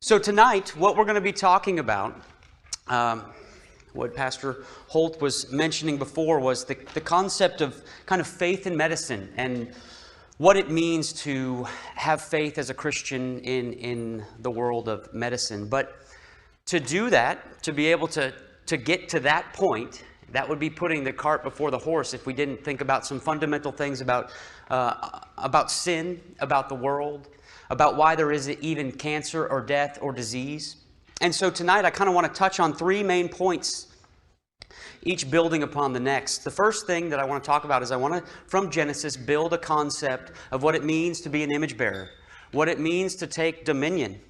So tonight, what we're going to be talking about, what Pastor Holt was mentioning before, was the concept of kind of faith in medicine and what it means to have faith as a Christian in the world of medicine. But to do that, to be able to get to that point, that would be putting the cart before the horse if we didn't think about some fundamental things about sin, about the world, about why there is even cancer or death or disease. And so tonight I kind of want to touch on three main points, each building upon the next. The first thing that I want to talk about is I want to, from Genesis, build a concept of what it means to be an image bearer, what it means to take dominion,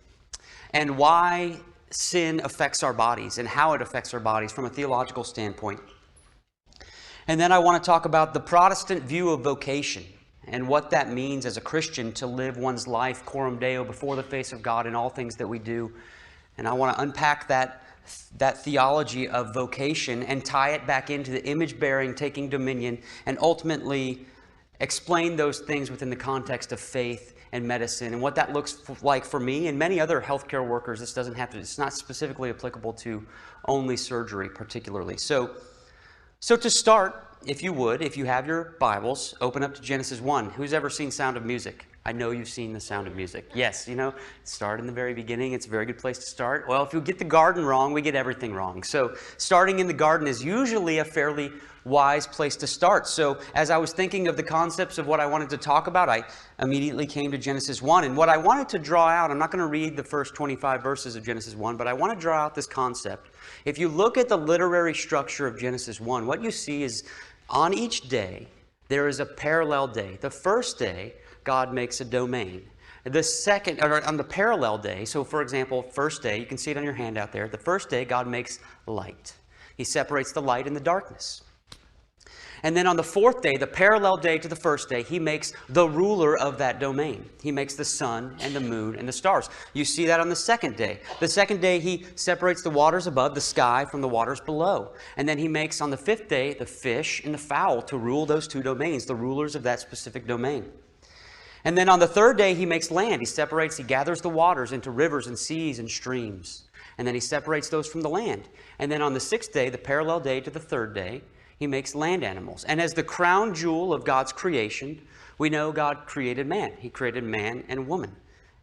and why sin affects our bodies and how it affects our bodies from a theological standpoint. And then I want to talk about the Protestant view of vocation and what that means as a Christian to live one's life coram Deo before the face of God in all things that we do. And I want to unpack that theology of vocation and tie it back into the image-bearing, taking dominion, and ultimately explain those things within the context of faith and medicine and what that looks like for me and many other healthcare workers. This doesn't have to, it's not specifically applicable to only surgery particularly. So to start, if you would, if you have your Bibles, open up to Genesis 1. Who's ever seen Sound of Music? I know you've seen the Sound of Music. Yes, start in the very beginning. It's a very good place to start. Well, if you get the garden wrong, we get everything wrong. So starting in the garden is usually a fairly wise place to start. So as I was thinking of the concepts of what I wanted to talk about, I immediately came to Genesis 1. And what I wanted to draw out, I'm not going to read the first 25 verses of Genesis 1, but I want to draw out this concept. If you look at the literary structure of Genesis 1, what you see is on each day, there is a parallel day. The first day, God makes a domain. The second, or on the parallel day, so for example, first day, you can see it on your handout there. The first day, God makes light. He separates the light and the darkness. And then on the fourth day, the parallel day to the first day, he makes the ruler of that domain. He makes the sun and the moon and the stars. You see that on the second day. The second day, he separates the waters above, the sky, from the waters below. And then he makes on the fifth day, the fish and the fowl to rule those two domains, the rulers of that specific domain. And then on the third day, he makes land. He gathers the waters into rivers and seas and streams. And then he separates those from the land. And then on the sixth day, the parallel day to the third day, he makes land animals. And as the crown jewel of God's creation, we know God created man. He created man and woman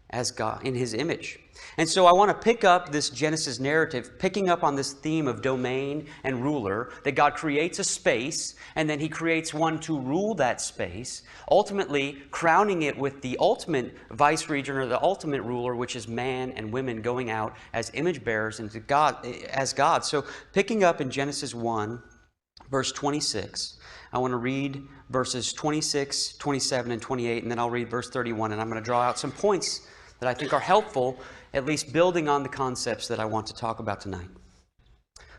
as God in his image. And so I want to pick up this Genesis narrative, picking up on this theme of domain and ruler, that God creates a space, and then he creates one to rule that space, ultimately crowning it with the ultimate vice-regent or the ultimate ruler, which is man and women going out as image bearers into God, as God. So picking up in Genesis 1, verse 26, I want to read verses 26, 27, and 28, and then I'll read verse 31, and I'm going to draw out some points that I think are helpful, at least building on the concepts that I want to talk about tonight.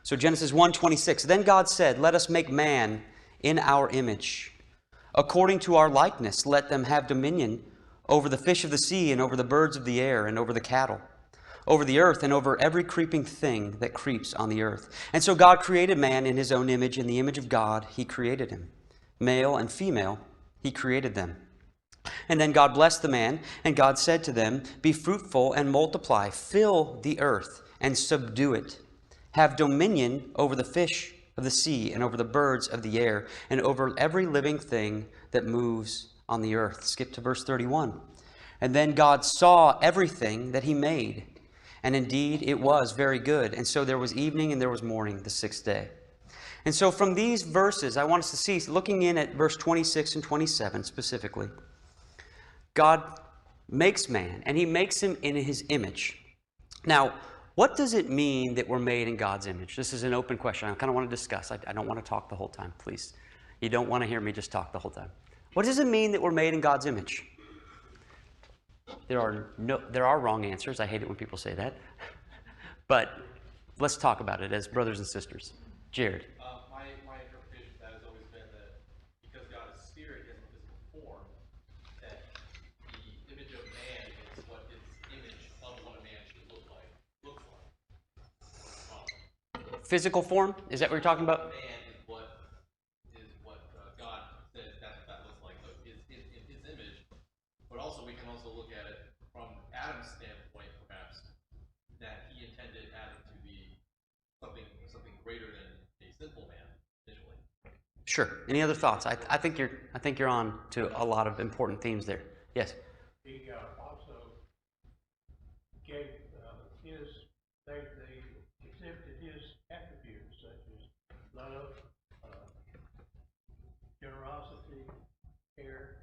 So Genesis 1:26, then God said, let us make man in our image. According to our likeness, let them have dominion over the fish of the sea and over the birds of the air and over the cattle, over the earth and over every creeping thing that creeps on the earth. And so God created man in his own image. In the image of God, he created him. Male and female, he created them. And then God blessed the man, and God said to them, be fruitful and multiply, fill the earth and subdue it. Have dominion over the fish of the sea and over the birds of the air and over every living thing that moves on the earth. Skip to verse 31. And then God saw everything that he made, and indeed it was very good. And so there was evening and there was morning, the sixth day. And so from these verses, I want us to see, looking in at verse 26 and 27 specifically, God makes man, and he makes him in his image. Now, what does it mean that we're made in God's image? This is an open question. I kind of want to discuss. I don't want to talk the whole time, please. You don't want to hear me just talk the whole time. What does it mean that we're made in God's image? There are wrong answers. I hate it when people say that. But let's talk about it as brothers and sisters. Jared. My interpretation of that has always been that because God is spirit, he has a physical form, that the image of man is what his image of what a man should looks like. Physical form? Is that what you're talking about? Man is what God says that's what that looks like. So in his image. But also we can also look at it from Adam's standpoint, perhaps. Sure. Any other thoughts? I think you're on to a lot of important themes there. Yes. He also gave they exhibited his attributes such as love, generosity, care.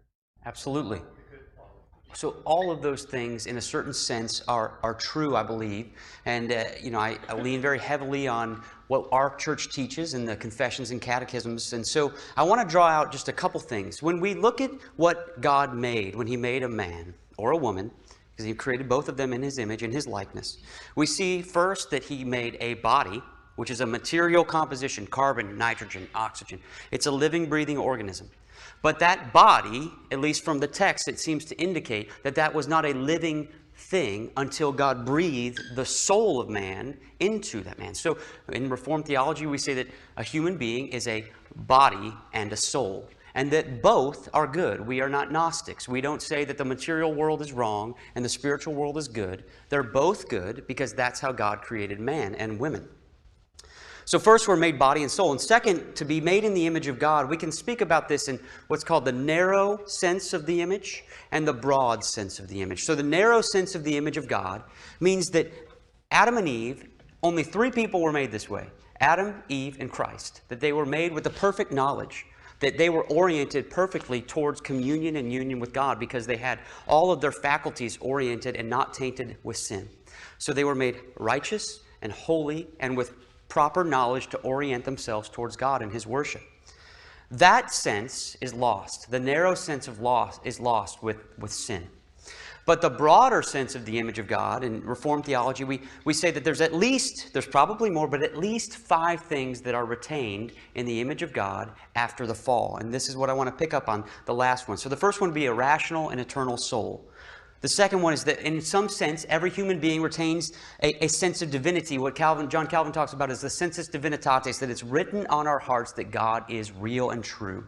Absolutely. The good qualities. So all of those things, in a certain sense, are true, I believe. And, I lean very heavily on what our church teaches in the confessions and catechisms. And so I want to draw out just a couple things. When we look at what God made, when he made a man or a woman, because he created both of them in his image, in his likeness, we see first that he made a body, which is a material composition, carbon, nitrogen, oxygen. It's a living, breathing organism. But that body, at least from the text, it seems to indicate that that was not a living thing until God breathed the soul of man into that man. So in Reformed theology, we say that a human being is a body and a soul, and that both are good. We are not Gnostics. We don't say that the material world is wrong and the spiritual world is good. They're both good because that's how God created man and women. So first, we're made body and soul. And second, to be made in the image of God, we can speak about this in what's called the narrow sense of the image and the broad sense of the image. So the narrow sense of the image of God means that Adam and Eve, only three people were made this way: Adam, Eve, and Christ. That they were made with the perfect knowledge, that they were oriented perfectly towards communion and union with God because they had all of their faculties oriented and not tainted with sin. So they were made righteous and holy and with proper knowledge to orient themselves towards God and his worship. That sense is lost. The narrow sense of loss is lost with sin. But the broader sense of the image of God, in Reformed theology, we say that there's probably more, but at least 5 things that are retained in the image of God after the fall. And this is what I want to pick up on, the last one. So the first one would be a rational and eternal soul. The second one is that in some sense, every human being retains a sense of divinity. What John Calvin talks about is the sensus divinitatis, that it's written on our hearts that God is real and true.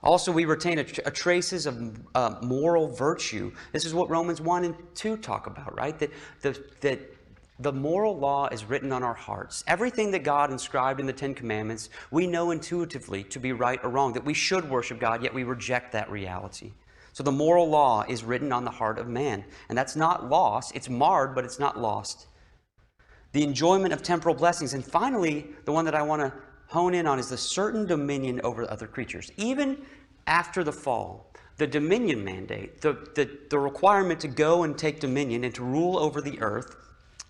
Also, we retain a traces of moral virtue. This is what Romans 1 and 2 talk about, right? That the moral law is written on our hearts. Everything that God inscribed in the Ten Commandments, we know intuitively to be right or wrong, that we should worship God, yet we reject that reality. So the moral law is written on the heart of man. And that's not lost. It's marred, but it's not lost. The enjoyment of temporal blessings. And finally, the one that I want to hone in on is the certain dominion over other creatures. Even after the fall, the dominion mandate, the requirement to go and take dominion and to rule over the earth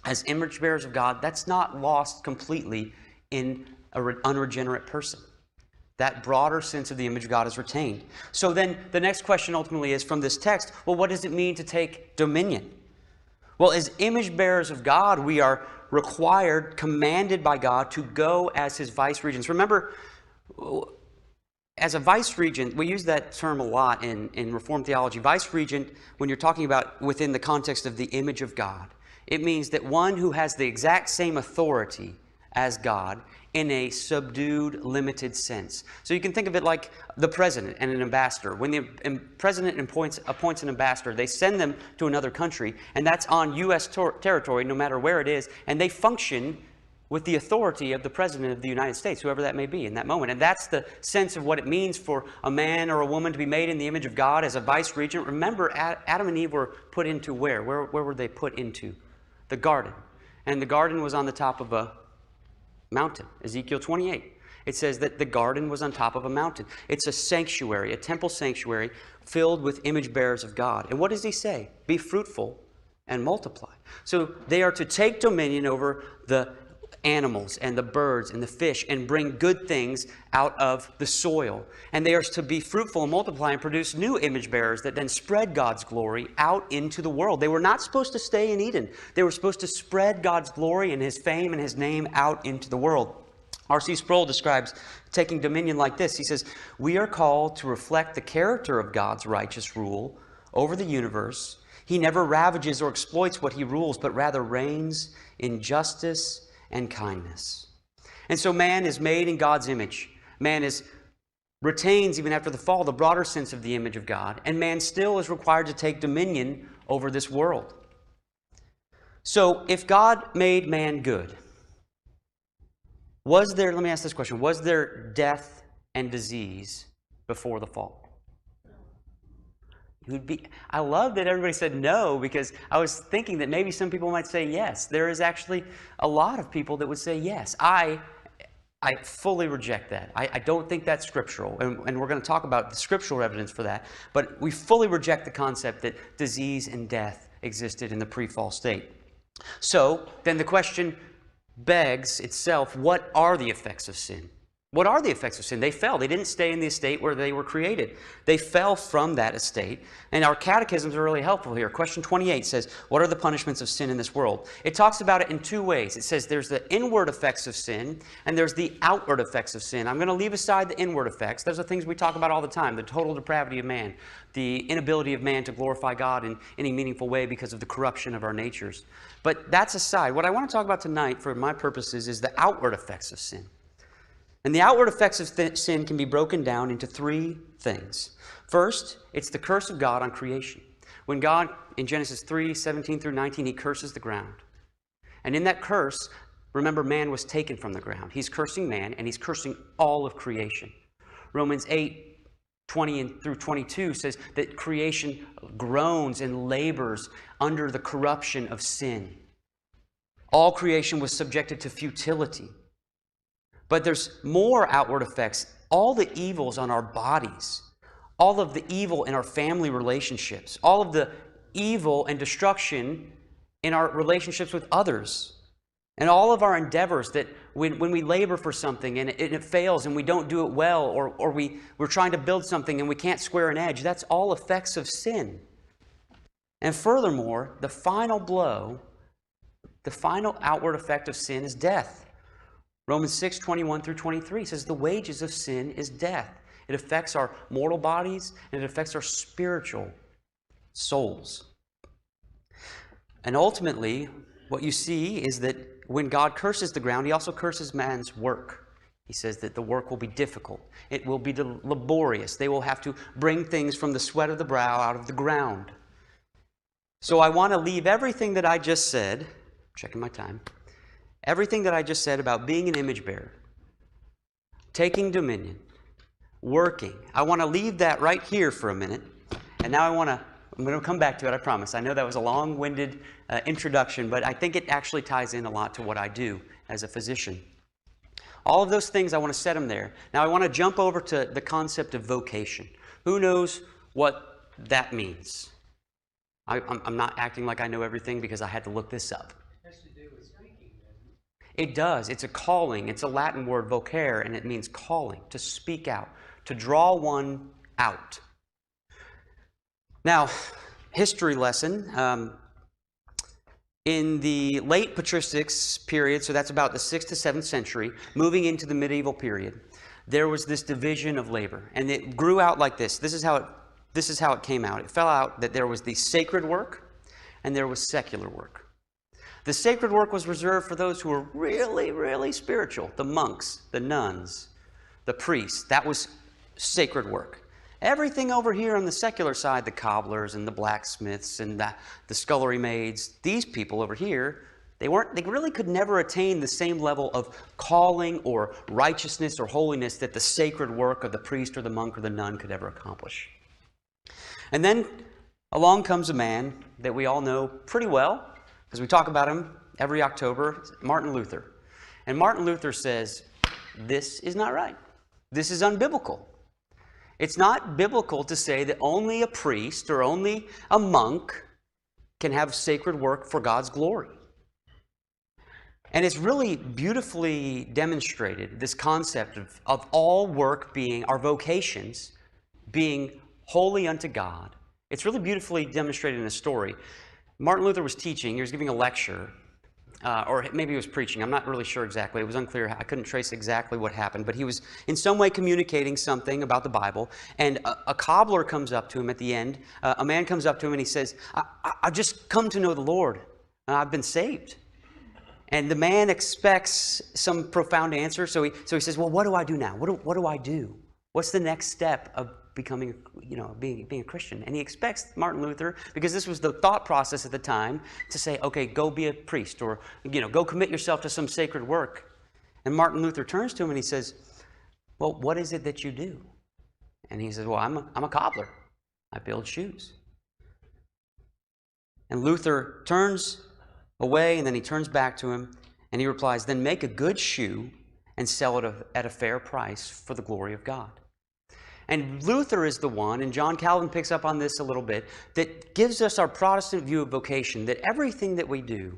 as image bearers of God, that's not lost completely in an unregenerate person. That broader sense of the image of God is retained. So then the next question ultimately is from this text, well, what does it mean to take dominion? Well, as image bearers of God, we are required, commanded by God to go as his vice-regents. Remember, as a vice-regent, we use that term a lot in Reformed theology. Vice-regent, when you're talking about within the context of the image of God, it means that one who has the exact same authority as God in a subdued, limited sense. So you can think of it like the president and an ambassador. When the president appoints an ambassador, they send them to another country, and that's on U.S. territory, no matter where it is, and they function with the authority of the president of the United States, whoever that may be in that moment. And that's the sense of what it means for a man or a woman to be made in the image of God as a vice-regent. Remember, Adam and Eve were put into where? Where were they put into? The garden. And the garden was on the top of a mountain. Ezekiel 28. It says that the garden was on top of a mountain. It's a sanctuary, a temple sanctuary filled with image bearers of God. And what does he say? Be fruitful and multiply. So they are to take dominion over the animals and the birds and the fish and bring good things out of the soil. And they are to be fruitful and multiply and produce new image bearers that then spread God's glory out into the world. They were not supposed to stay in Eden. They were supposed to spread God's glory and his fame and his name out into the world. R.C. Sproul describes taking dominion like this. He says, we are called to reflect the character of God's righteous rule over the universe. He never ravages or exploits what he rules, but rather reigns in justice and kindness. And so man is made in God's image. Man retains, even after the fall, the broader sense of the image of God. And man still is required to take dominion over this world. So if God made man good, let me ask this question, was there death and disease before the fall? I love that everybody said no, because I was thinking that maybe some people might say yes. There is actually a lot of people that would say yes. I fully reject that. I don't think that's scriptural, and we're going to talk about the scriptural evidence for that. But we fully reject the concept that disease and death existed in the pre-fall state. So then the question begs itself, what are the effects of sin? What are the effects of sin? They fell. They didn't stay in the estate where they were created. They fell from that estate. And our catechisms are really helpful here. Question 28 says, what are the punishments of sin in this world? It talks about it in two ways. It says there's the inward effects of sin, and there's the outward effects of sin. I'm going to leave aside the inward effects. Those are things we talk about all the time. The total depravity of man, the inability of man to glorify God in any meaningful way because of the corruption of our natures. But that's aside. What I want to talk about tonight, for my purposes, is the outward effects of sin. And the outward effects of sin can be broken down into three things. First, it's the curse of God on creation. When God, in Genesis 3:17 through 19, he curses the ground. And in that curse, remember, man was taken from the ground. He's cursing man, and he's cursing all of creation. Romans 8:20 through 22 says that creation groans and labors under the corruption of sin. All creation was subjected to futility. But there's more outward effects. All the evils on our bodies, all of the evil in our family relationships, all of the evil and destruction in our relationships with others, and all of our endeavors that when we labor for something and it fails and we don't do it well, or we're trying to build something and we can't square an edge, that's all effects of sin. And furthermore, the final blow, the final outward effect of sin is death. Romans 6:21 through 23 says the wages of sin is death. It affects our mortal bodies and it affects our spiritual souls. And ultimately, what you see is that when God curses the ground, he also curses man's work. He says that the work will be difficult. It will be laborious. They will have to bring things from the sweat of the brow out of the ground. So I want to leave everything that I just said, checking my time, everything that I just said about being an image bearer, taking dominion, working. I want to leave that right here for a minute. And now I'm going to come back to it, I promise. I know that was a long-winded introduction, but I think it actually ties in a lot to what I do as a physician. All of those things, I want to set them there. Now I want to jump over to the concept of vocation. Who knows what that means? I'm not acting like I know everything because I had to look this up. It does. It's a calling. It's a Latin word, vocare, and it means calling, to speak out, to draw one out. Now, history lesson. In the late patristics period, so that's about the 6th to 7th century, moving into the medieval period, there was this division of labor, and it grew out like this. This is how it came out. It fell out that there was the sacred work and there was secular work. The sacred work was reserved for those who were really, really spiritual. The monks, the nuns, the priests. That was sacred work. Everything over here on the secular side, the cobblers and the blacksmiths and the scullery maids, these people over here, they really could never attain the same level of calling or righteousness or holiness that the sacred work of the priest or the monk or the nun could ever accomplish. And then along comes a man that we all know pretty well, because we talk about him every October, Martin Luther. And Martin Luther says, this is not right. This is unbiblical. It's not biblical to say that only a priest or only a monk can have sacred work for God's glory. And it's really beautifully demonstrated, this concept of all work being, our vocations, being holy unto God. It's really beautifully demonstrated in a story. Martin Luther was teaching, he was giving a lecture, or maybe he was preaching, I'm not really sure exactly, it was unclear, I couldn't trace exactly what happened, but he was in some way communicating something about the Bible, and a cobbler comes up to him at the end, a man comes up to him and he says, I've just come to know the Lord, I've been saved. And the man expects some profound answer, so he says, well, what do I do now? What do I do? What's the next step of becoming, being a Christian? And he expects Martin Luther, because this was the thought process at the time, to say, okay, go be a priest, or, go commit yourself to some sacred work. And Martin Luther turns to him and he says, well, what is it that you do? And he says, well, I'm a cobbler. I build shoes. And Luther turns away, and then he turns back to him, and he replies, then make a good shoe and sell it at a fair price for the glory of God. And Luther is the one, and John Calvin picks up on this a little bit, that gives us our Protestant view of vocation, that everything that we do,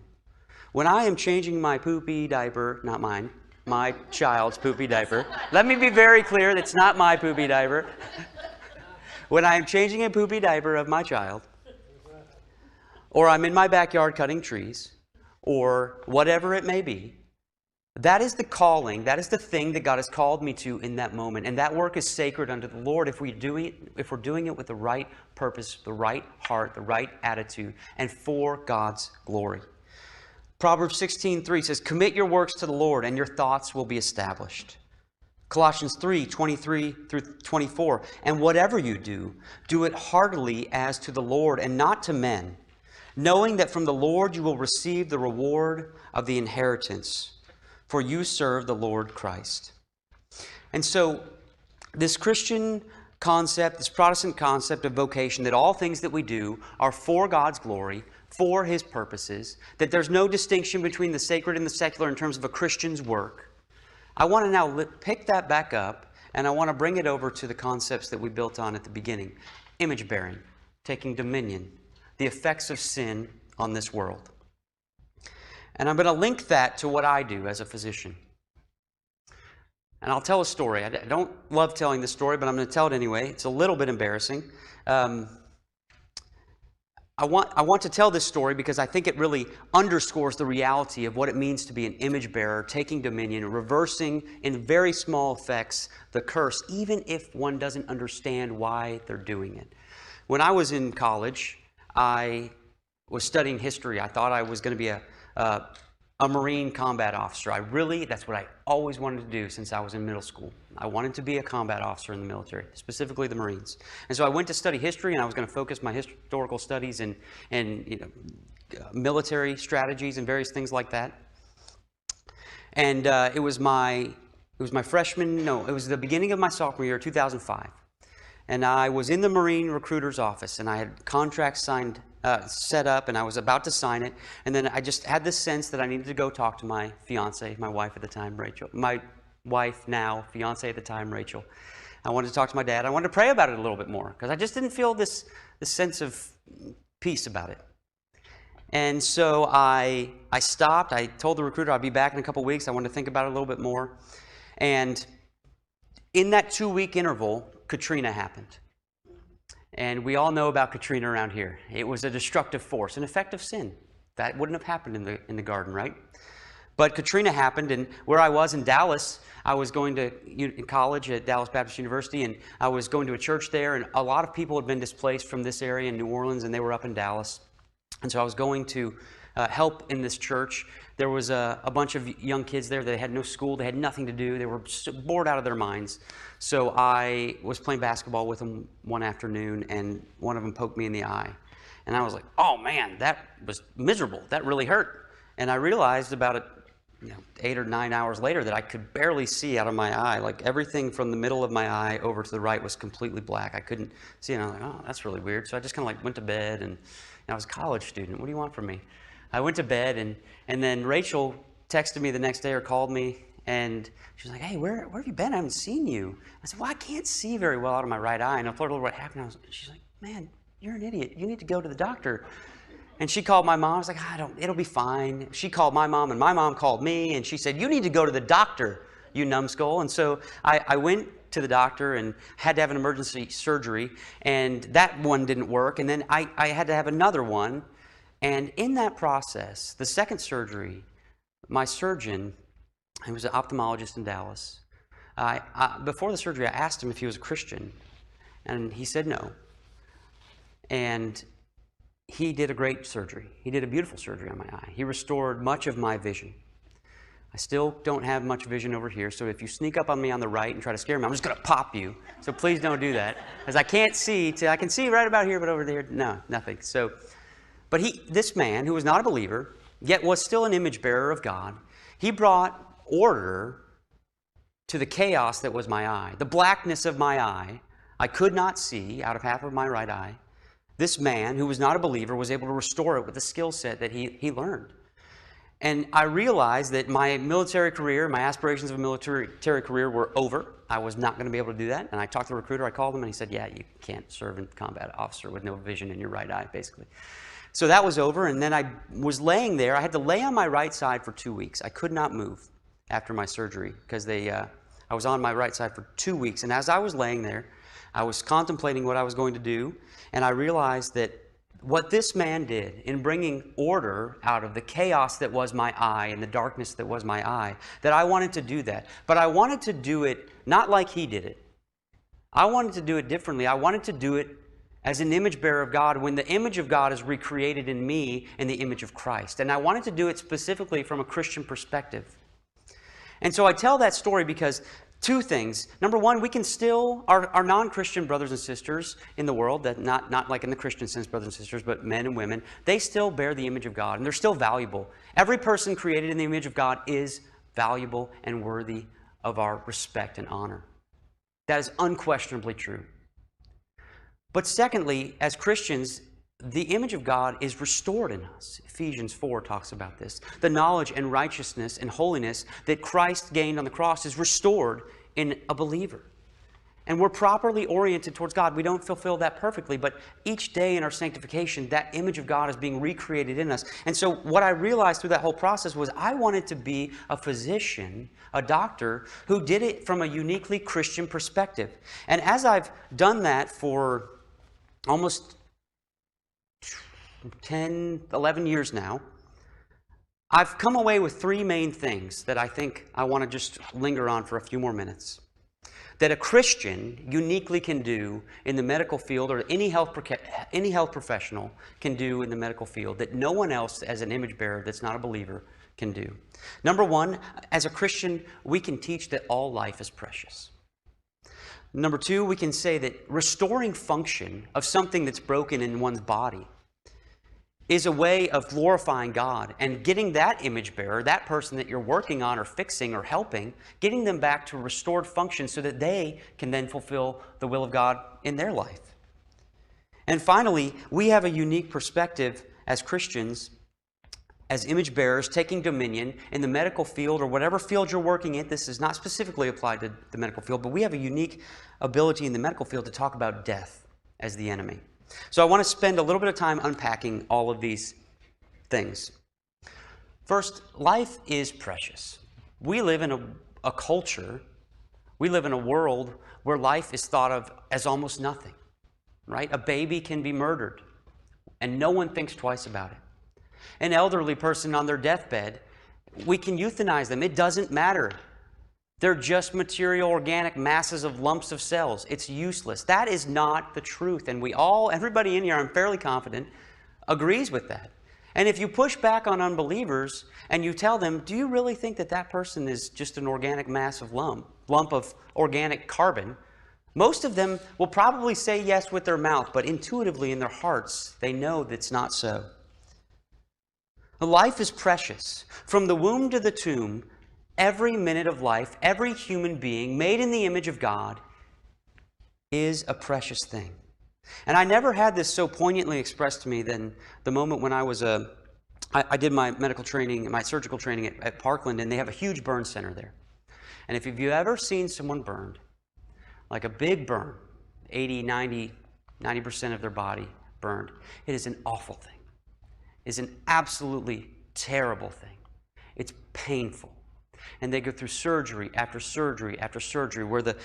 when I am changing my poopy diaper, not mine, my child's poopy diaper. Let me be very clear, that's not my poopy diaper. When I am changing a poopy diaper of my child, or I'm in my backyard cutting trees, or whatever it may be, that is the calling, that is the thing that God has called me to in that moment. And that work is sacred unto the Lord if we're doing it with the right purpose, the right heart, the right attitude, and for God's glory. Proverbs 16:3 says, commit your works to the Lord, and your thoughts will be established. Colossians 3:23-24, and whatever you do, do it heartily as to the Lord and not to men, knowing that from the Lord you will receive the reward of the inheritance, for you serve the Lord Christ. And so this Christian concept, this Protestant concept of vocation, that all things that we do are for God's glory, for His purposes, that there's no distinction between the sacred and the secular in terms of a Christian's work. I want to now pick that back up, and I want to bring it over to the concepts that we built on at the beginning. Image bearing, taking dominion, the effects of sin on this world. And I'm going to link that to what I do as a physician. And I'll tell a story. I don't love telling this story, but I'm going to tell it anyway. It's a little bit embarrassing. I want to tell this story because I think it really underscores the reality of what it means to be an image bearer, taking dominion, reversing in very small effects the curse, even if one doesn't understand why they're doing it. When I was in college, I was studying history. I thought I was going to be a Marine combat officer. That's what I always wanted to do since I was in middle school. I wanted to be a combat officer in the military, specifically the Marines. And so I went to study history, and I was going to focus my historical studies in military strategies and various things like that. And it was the beginning of my sophomore year, 2005. And I was in the Marine recruiter's office, and I had contracts signed, set up, and I was about to sign it. And then I just had this sense that I needed to go talk to my fiance, my wife at the time, Rachel. My wife now, fiance at the time, Rachel. I wanted to talk to my dad. I wanted to pray about it a little bit more because I just didn't feel this sense of peace about it. And so I stopped. I told the recruiter I'd be back in a couple weeks. I wanted to think about it a little bit more. And in that 2-week interval, Katrina happened. And we all know about Katrina around here. It was a destructive force, an effect of sin. That wouldn't have happened in the garden, right? But Katrina happened, and where I was in Dallas, I was going to college at Dallas Baptist University, and I was going to a church there, and a lot of people had been displaced from this area in New Orleans, and they were up in Dallas. And so I was going to help in this church. There was a bunch of young kids there that had no school. They had nothing to do. They were bored out of their minds. So I was playing basketball with them one afternoon, and one of them poked me in the eye. And I was like, oh, man, that was miserable. That really hurt. And I realized about 8 or 9 hours later that I could barely see out of my eye. Like everything from the middle of my eye over to the right was completely black. I couldn't see, and I was like, oh, that's really weird. So I just kind of went to bed, and I was a college student. What do you want from me? I went to bed, and then Rachel texted me the next day or called me, and she was like, hey, where have you been? I haven't seen you. I said, well, I can't see very well out of my right eye. And I told her what happened. She's like, man, you're an idiot. You need to go to the doctor. And she called my mom. I was like, it'll be fine. She called my mom, and my mom called me, and she said, you need to go to the doctor, you numbskull. And so I went to the doctor and had to have an emergency surgery, and that one didn't work. And then I had to have another one. And in that process, the second surgery, my surgeon, he was an ophthalmologist in Dallas. Before the surgery, I asked him if he was a Christian, and he said no. And he did a great surgery. He did a beautiful surgery on my eye. He restored much of my vision. I still don't have much vision over here, so if you sneak up on me on the right and try to scare me, I'm just going to pop you. So please don't do that, because I can't see. I can see right about here, but over there, no, nothing. But this man, who was not a believer, yet was still an image bearer of God, he brought order to the chaos that was my eye, the blackness of my eye. I could not see out of half of my right eye. This man, who was not a believer, was able to restore it with the skill set that he learned. And I realized that my military career, my aspirations of a military career were over. I was not going to be able to do that. And I talked to the recruiter, I called him, and he said, yeah, you can't serve in combat, officer with no vision in your right eye, basically. So that was over, and then I was laying there. I had to lay on my right side for 2 weeks. I could not move after my surgery because I was on my right side for 2 weeks. And as I was laying there, I was contemplating what I was going to do, and I realized that what this man did in bringing order out of the chaos that was my eye and the darkness that was my eye, that I wanted to do that. But I wanted to do it not like he did it. I wanted to do it differently. I wanted to do it as an image bearer of God, when the image of God is recreated in me in the image of Christ. And I wanted to do it specifically from a Christian perspective. And so I tell that story because two things. Number one, we can still, our non-Christian brothers and sisters in the world, that not like in the Christian sense, brothers and sisters, but men and women, they still bear the image of God, and they're still valuable. Every person created in the image of God is valuable and worthy of our respect and honor. That is unquestionably true. But secondly, as Christians, the image of God is restored in us. Ephesians 4 talks about this. The knowledge and righteousness and holiness that Christ gained on the cross is restored in a believer. And we're properly oriented towards God. We don't fulfill that perfectly, but each day in our sanctification, that image of God is being recreated in us. And so what I realized through that whole process was I wanted to be a physician, a doctor, who did it from a uniquely Christian perspective. And as I've done that for almost 10, 11 years now, I've come away with three main things that I think I want to just linger on for a few more minutes. That a Christian uniquely can do in the medical field, or any health professional can do in the medical field, that no one else as an image bearer that's not a believer can do. Number one, as a Christian, we can teach that all life is precious. Number two, we can say that restoring function of something that's broken in one's body is a way of glorifying God and getting that image bearer, that person that you're working on or fixing or helping, getting them back to restored function so that they can then fulfill the will of God in their life. And finally, we have a unique perspective as Christians, as image bearers, taking dominion in the medical field or whatever field you're working in. This is not specifically applied to the medical field, but we have a unique ability in the medical field to talk about death as the enemy. So I want to spend a little bit of time unpacking all of these things. First, life is precious. We live in a culture, we live in a world where life is thought of as almost nothing, right? A baby can be murdered, and no one thinks twice about it. An elderly person on their deathbed, we can euthanize them. It doesn't matter. They're just material, organic masses of lumps of cells. It's useless. That is not the truth. And everybody in here, I'm fairly confident, agrees with that. And if you push back on unbelievers and you tell them, do you really think that that person is just an organic mass of lump of organic carbon? Most of them will probably say yes with their mouth, but intuitively in their hearts, they know that's not so. Life is precious. From the womb to the tomb, every minute of life, every human being made in the image of God is a precious thing. And I never had this so poignantly expressed to me than the moment when I did my medical training, my surgical training at Parkland, and they have a huge burn center there. And if you've ever seen someone burned, like a big burn, 80, 90% of their body burned, it is an awful thing. Is an absolutely terrible thing. It's painful. And they go through surgery after surgery after surgery where the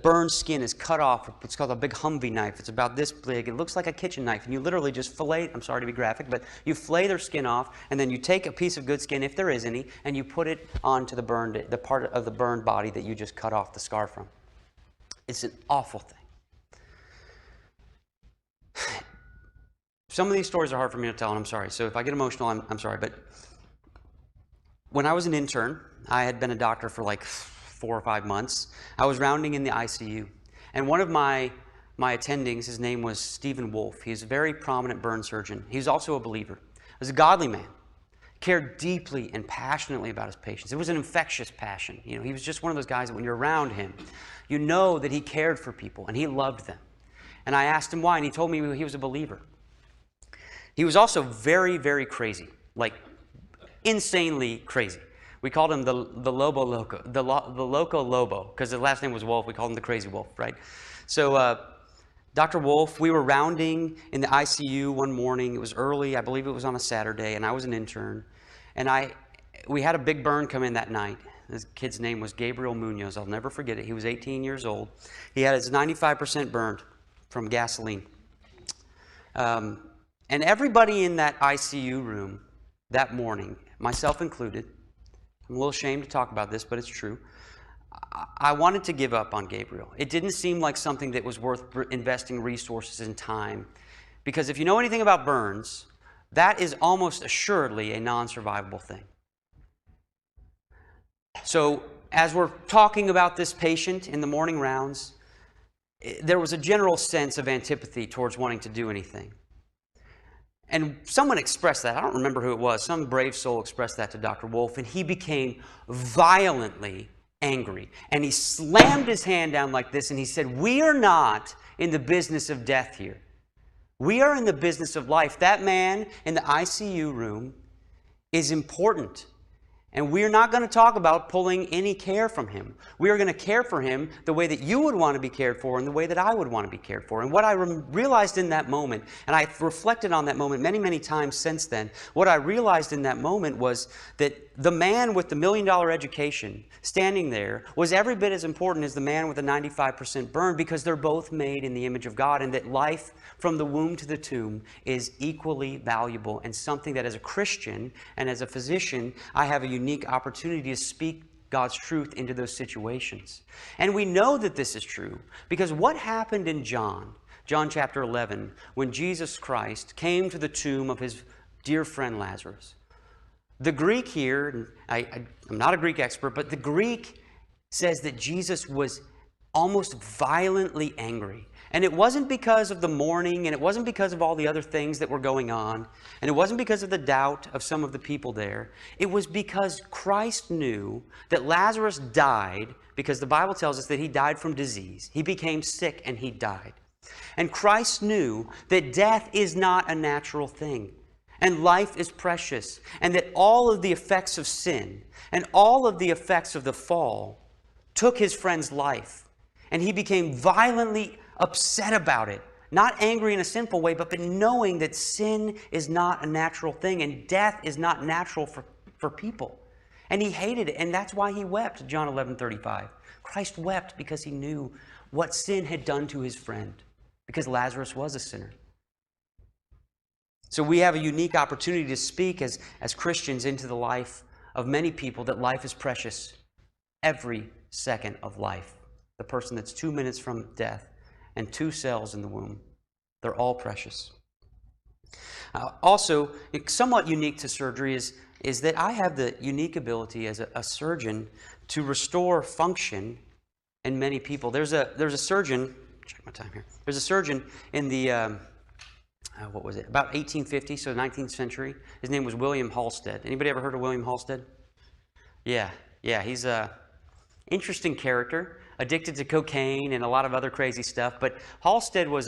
burned skin is cut off. It's called a big Humvee knife. It's about this big. It looks like a kitchen knife. And you literally just fillet, I'm sorry to be graphic, but you fillet their skin off, and then you take a piece of good skin, if there is any, and you put it onto the part of the burned body that you just cut off the scar from. It's an awful thing. Some of these stories are hard for me to tell, and I'm sorry. So if I get emotional, I'm sorry. But when I was an intern, I had been a doctor for like 4 or 5 months. I was rounding in the ICU. And one of my attendings, his name was Stephen Wolf. He's a very prominent burn surgeon. He's also a believer. He was a godly man. cared deeply and passionately about his patients. It was an infectious passion. You know, he was just one of those guys that when you're around him, you know that he cared for people and he loved them. And I asked him why, and he told me he was a believer. He was also very, very crazy, like insanely crazy. We called him the Lobo Loco, the Loco Lobo, because his last name was Wolf. We called him the Crazy Wolf, right? So Dr. Wolf, we were rounding in the ICU one morning. It was early. I believe it was on a Saturday, and I was an intern. And we had a big burn come in that night. This kid's name was Gabriel Munoz. I'll never forget it. He was 18 years old. He had his 95% burned from gasoline. And everybody in that ICU room that morning, myself included, I'm a little ashamed to talk about this, but it's true. I wanted to give up on Gabriel. It didn't seem like something that was worth investing resources and time. Because if you know anything about burns, that is almost assuredly a non-survivable thing. So as we're talking about this patient in the morning rounds, there was a general sense of antipathy towards wanting to do anything. And someone expressed that. I don't remember who it was. Some brave soul expressed that to Dr. Wolf, and he became violently angry. And he slammed his hand down like this, and he said, "We are not in the business of death here. We are in the business of life. That man in the ICU room is important. And we're not going to talk about pulling any care from him. We are going to care for him the way that you would want to be cared for and the way that I would want to be cared for." And what I realized in that moment, and I've reflected on that moment many, many times since then, what I realized in that moment was that the man with the $1 million education standing there was every bit as important as the man with the 95% burn, because they're both made in the image of God, and that life from the womb to the tomb is equally valuable and something that as a Christian and as a physician, I have a unique opportunity to speak God's truth into those situations. And we know that this is true because what happened in John chapter 11, when Jesus Christ came to the tomb of his dear friend Lazarus. The Greek here, I'm not a Greek expert, but the Greek says that Jesus was almost violently angry. And it wasn't because of the mourning, and it wasn't because of all the other things that were going on, and it wasn't because of the doubt of some of the people there. It was because Christ knew that Lazarus died, because the Bible tells us that he died from disease. He became sick and he died. And Christ knew that death is not a natural thing, and life is precious, and that all of the effects of sin and all of the effects of the fall took his friend's life. And he became violently upset about it. Not angry in a sinful way, but knowing that sin is not a natural thing and death is not natural for people. And he hated it, and that's why he wept, John 11:35. Christ wept because he knew what sin had done to his friend, because Lazarus was a sinner. So we have a unique opportunity to speak as Christians into the life of many people, that life is precious. Every second of life. The person that's 2 minutes from death and 2 cells in the womb, they're all precious. Also, somewhat unique to surgery is that I have the unique ability as a surgeon to restore function in many people. There's a surgeon, check my time here. There's a surgeon in the, about 1850, so 19th century. His name was William Halstead. Anybody ever heard of William Halstead? Yeah, he's a interesting character, addicted to cocaine and a lot of other crazy stuff. But Halstead was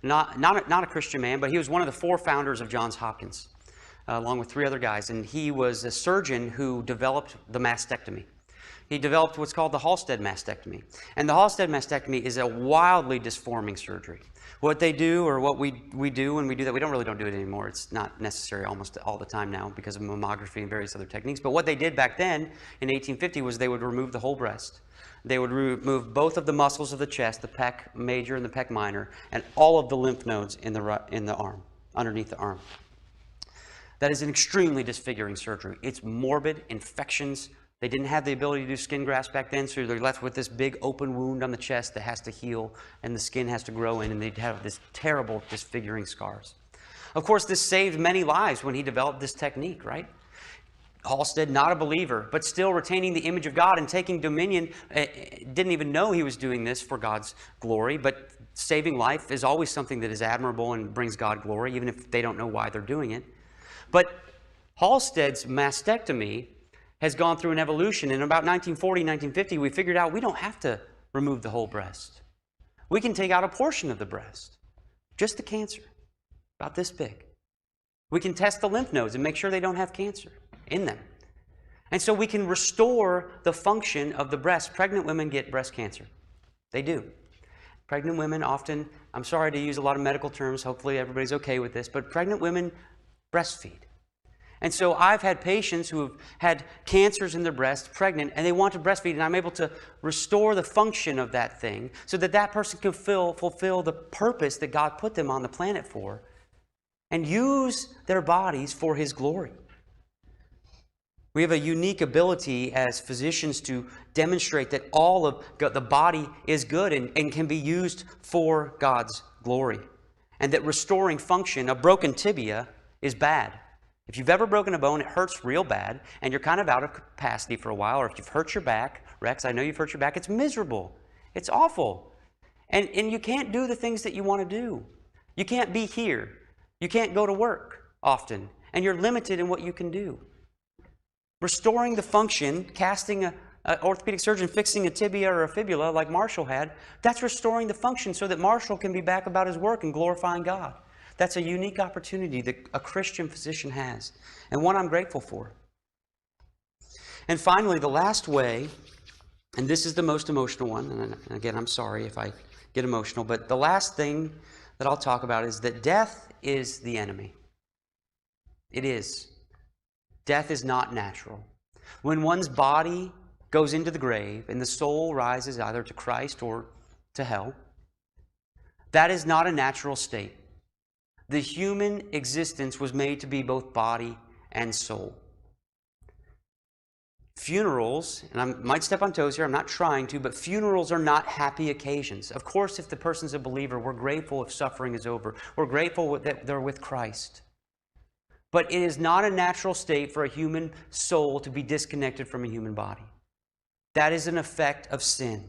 not a Christian man, but he was one of the 4 founders of Johns Hopkins, along with 3 other guys. And he was a surgeon who developed the mastectomy. He developed what's called the Halstead Mastectomy. And the Halstead Mastectomy is a wildly disforming surgery. What they do, or what we do when we do that, we don't do it anymore. It's not necessary almost all the time now because of mammography and various other techniques. But what they did back then in 1850 was they would remove the whole breast. They would remove both of the muscles of the chest, the pec major and the pec minor, and all of the lymph nodes in the arm, underneath the arm. That is an extremely disfiguring surgery. It's morbid, infections. They didn't have the ability to do skin grafts back then, so they're left with this big open wound on the chest that has to heal, and the skin has to grow in, and they'd have this terrible disfiguring scars. Of course, this saved many lives when he developed this technique, right? Halstead, not a believer, but still retaining the image of God and taking dominion, didn't even know he was doing this for God's glory, but saving life is always something that is admirable and brings God glory, even if they don't know why they're doing it. But Halstead's mastectomy has gone through an evolution. In about 1940, 1950, we figured out we don't have to remove the whole breast. We can take out a portion of the breast, just the cancer, about this big. We can test the lymph nodes and make sure they don't have cancer in them. And so we can restore the function of the breast. Pregnant women get breast cancer. They do. Pregnant women often, I'm sorry to use a lot of medical terms, hopefully everybody's okay with this, but pregnant women breastfeed. And so I've had patients who have had cancers in their breast, pregnant, and they want to breastfeed, and I'm able to restore the function of that thing so that that person can fulfill the purpose that God put them on the planet for and use their bodies for His glory. We have a unique ability as physicians to demonstrate that all of the body is good and can be used for God's glory. And that restoring function, a broken tibia, is bad. If you've ever broken a bone, it hurts real bad, and you're kind of out of capacity for a while. Or if you've hurt your back, Rex, I know you've hurt your back, it's miserable. It's awful. And you can't do the things that you want to do. You can't be here. You can't go to work often, and you're limited in what you can do. Restoring the function, casting an orthopedic surgeon fixing a tibia or a fibula like Marshall had, that's restoring the function so that Marshall can be back about his work and glorifying God. That's a unique opportunity that a Christian physician has, and one I'm grateful for. And finally, the last way, and this is the most emotional one, and again, I'm sorry if I get emotional, but the last thing that I'll talk about is that death is the enemy. It is. Death is not natural. When one's body goes into the grave and the soul rises either to Christ or to hell, that is not a natural state. The human existence was made to be both body and soul. Funerals, and I might step on toes here, I'm not trying to, but funerals are not happy occasions. Of course, if the person's a believer, we're grateful if suffering is over. We're grateful that they're with Christ. But it is not a natural state for a human soul to be disconnected from a human body. That is an effect of sin.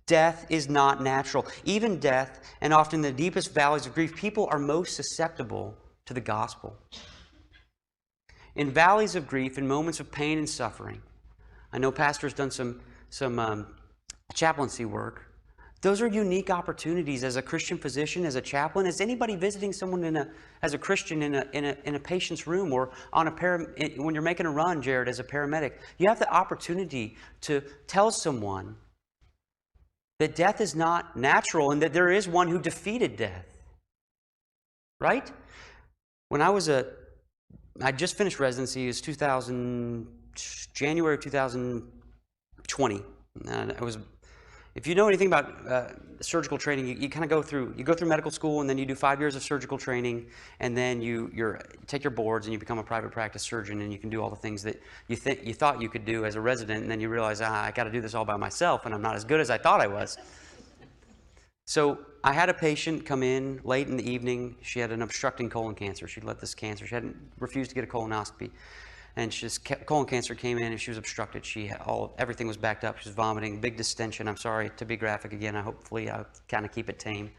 Death is not natural. Even death, and often the deepest valleys of grief, people are most susceptible to the gospel. In valleys of grief, in moments of pain and suffering, I know Pastor's done some chaplaincy work. Those are unique opportunities as a Christian physician, as a chaplain, as anybody visiting someone as a Christian in a patient's room, or on when you're making a run, Jared, as a paramedic. You have the opportunity to tell someone that death is not natural and that there is one who defeated death. Right? When I just finished residency, it was January of 2020. If you know anything about surgical training, you kind of go through medical school, and then you do 5 years of surgical training, and then you take your boards and you become a private practice surgeon, and you can do all the things that you thought you could do as a resident, and then you realize, I got to do this all by myself, and I'm not as good as I thought I was. So I had a patient come in late in the evening. She had an obstructing colon cancer. She'd let this cancer. She hadn't refused to get a colonoscopy. And colon cancer came in, and she was obstructed. Everything was backed up. She was vomiting, big distension. I'm sorry to be graphic again. Hopefully I'll kind of keep it tame.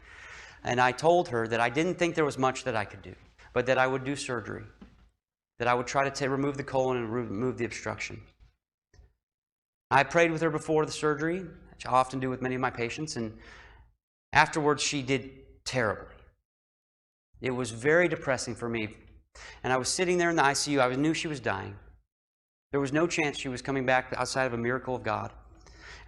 And I told her that I didn't think there was much that I could do, but that I would do surgery, that I would try to remove the colon and remove the obstruction. I prayed with her before the surgery, which I often do with many of my patients, and afterwards she did terribly. It was very depressing for me. And I was sitting there in the ICU. I knew she was dying. There was no chance she was coming back outside of a miracle of God.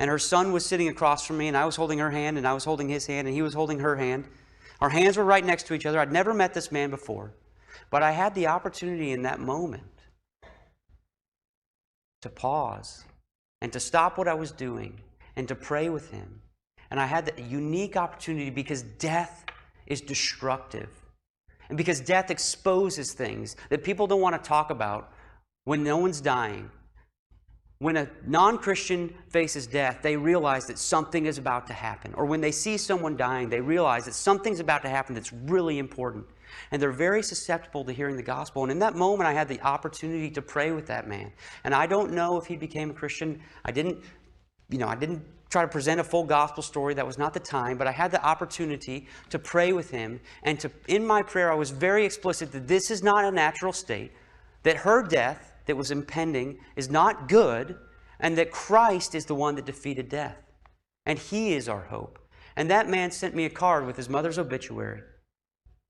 And her son was sitting across from me, and I was holding her hand, and I was holding his hand, and he was holding her hand. Our hands were right next to each other. I'd never met this man before. But I had the opportunity in that moment to pause and to stop what I was doing and to pray with him. And I had the unique opportunity because death is destructive. And because death exposes things that people don't want to talk about when no one's dying. When a non-Christian faces death, they realize that something is about to happen. Or when they see someone dying, they realize that something's about to happen that's really important. And they're very susceptible to hearing the gospel. And in that moment, I had the opportunity to pray with that man. And I don't know if he became a Christian. I didn't try to present a full gospel story. That was not the time, but I had the opportunity to pray with him. And in my prayer, I was very explicit that this is not a natural state. that her death that was impending is not good, and that Christ is the one that defeated death. And He is our hope. And that man sent me a card with his mother's obituary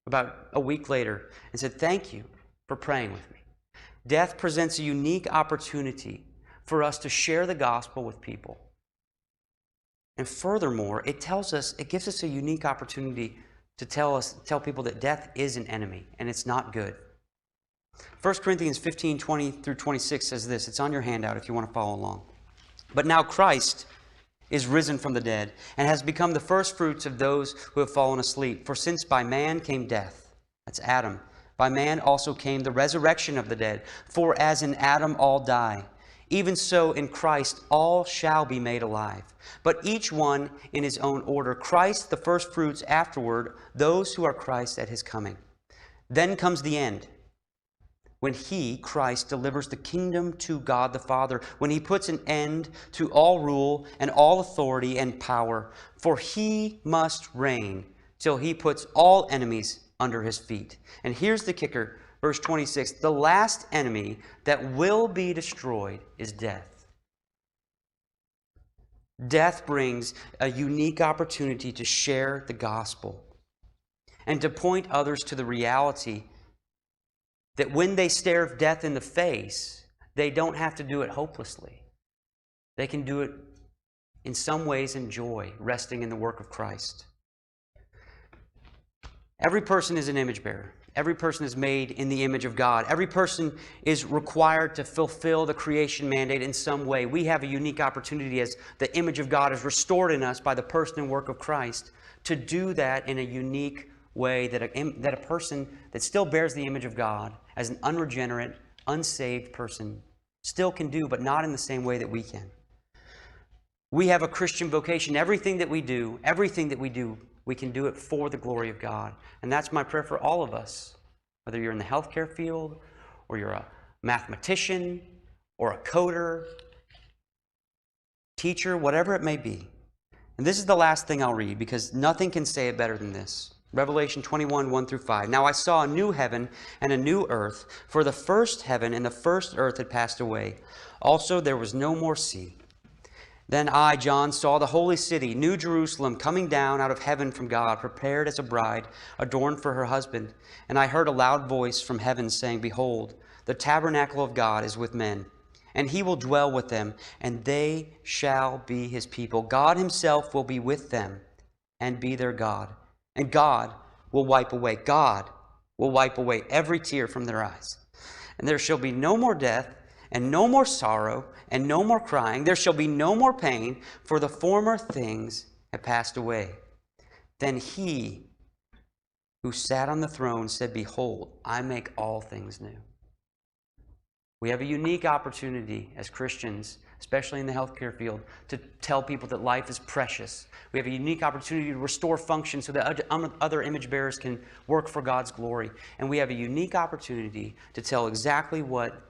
about a week later and said, "Thank you for praying with me." Death presents a unique opportunity for us to share the gospel with people. And furthermore, it gives us a unique opportunity to tell people that death is an enemy and it's not good. 1 Corinthians 15:20-26 says this. It's on your handout if you want to follow along. "But now Christ is risen from the dead and has become the first fruits of those who have fallen asleep. For since by man came death," that's Adam, "by man also came the resurrection of the dead. For as in Adam all die, even so in Christ all shall be made alive. But each one in his own order. Christ the first fruits, afterward those who are Christ at His coming. Then comes the end, when He, Christ, delivers the kingdom to God the Father, when He puts an end to all rule and all authority and power. For He must reign till He puts all enemies under His feet." And here's the kicker, verse 26. "The last enemy that will be destroyed is death." Death brings a unique opportunity to share the gospel and to point others to the reality that when they stare death in the face, they don't have to do it hopelessly. They can do it in some ways in joy, resting in the work of Christ. Every person is an image bearer. Every person is made in the image of God. Every person is required to fulfill the creation mandate in some way. We have a unique opportunity as the image of God is restored in us by the person and work of Christ to do that in a unique way that a person that still bears the image of God as an unregenerate, unsaved person still can do, but not in the same way that we can. We have a Christian vocation. Everything that we do, we can do it for the glory of God. And that's my prayer for all of us, whether you're in the healthcare field, or you're a mathematician, or a coder, teacher, whatever it may be. And this is the last thing I'll read, because nothing can say it better than this. Revelation 21:1-5. "Now I saw a new heaven and a new earth, for the first heaven and the first earth had passed away. Also there was no more sea. Then I, John, saw the holy city, New Jerusalem, coming down out of heaven from God, prepared as a bride, adorned for her husband. And I heard a loud voice from heaven saying, Behold, the tabernacle of God is with men, and He will dwell with them, and they shall be His people. God Himself will be with them and be their God. And God will wipe away every tear from their eyes. And there shall be no more death, and no more sorrow, and no more crying. There shall be no more pain, for the former things have passed away. Then He who sat on the throne said, Behold, I make all things new." We have a unique opportunity as Christians, especially in the healthcare field, to tell people that life is precious. We have a unique opportunity to restore function so that other image bearers can work for God's glory. And we have a unique opportunity to tell exactly what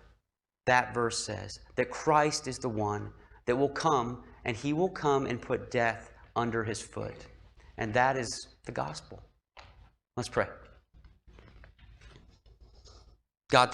that verse says, that Christ is the one that will come, and He will come and put death under His foot. And that is the gospel. Let's pray.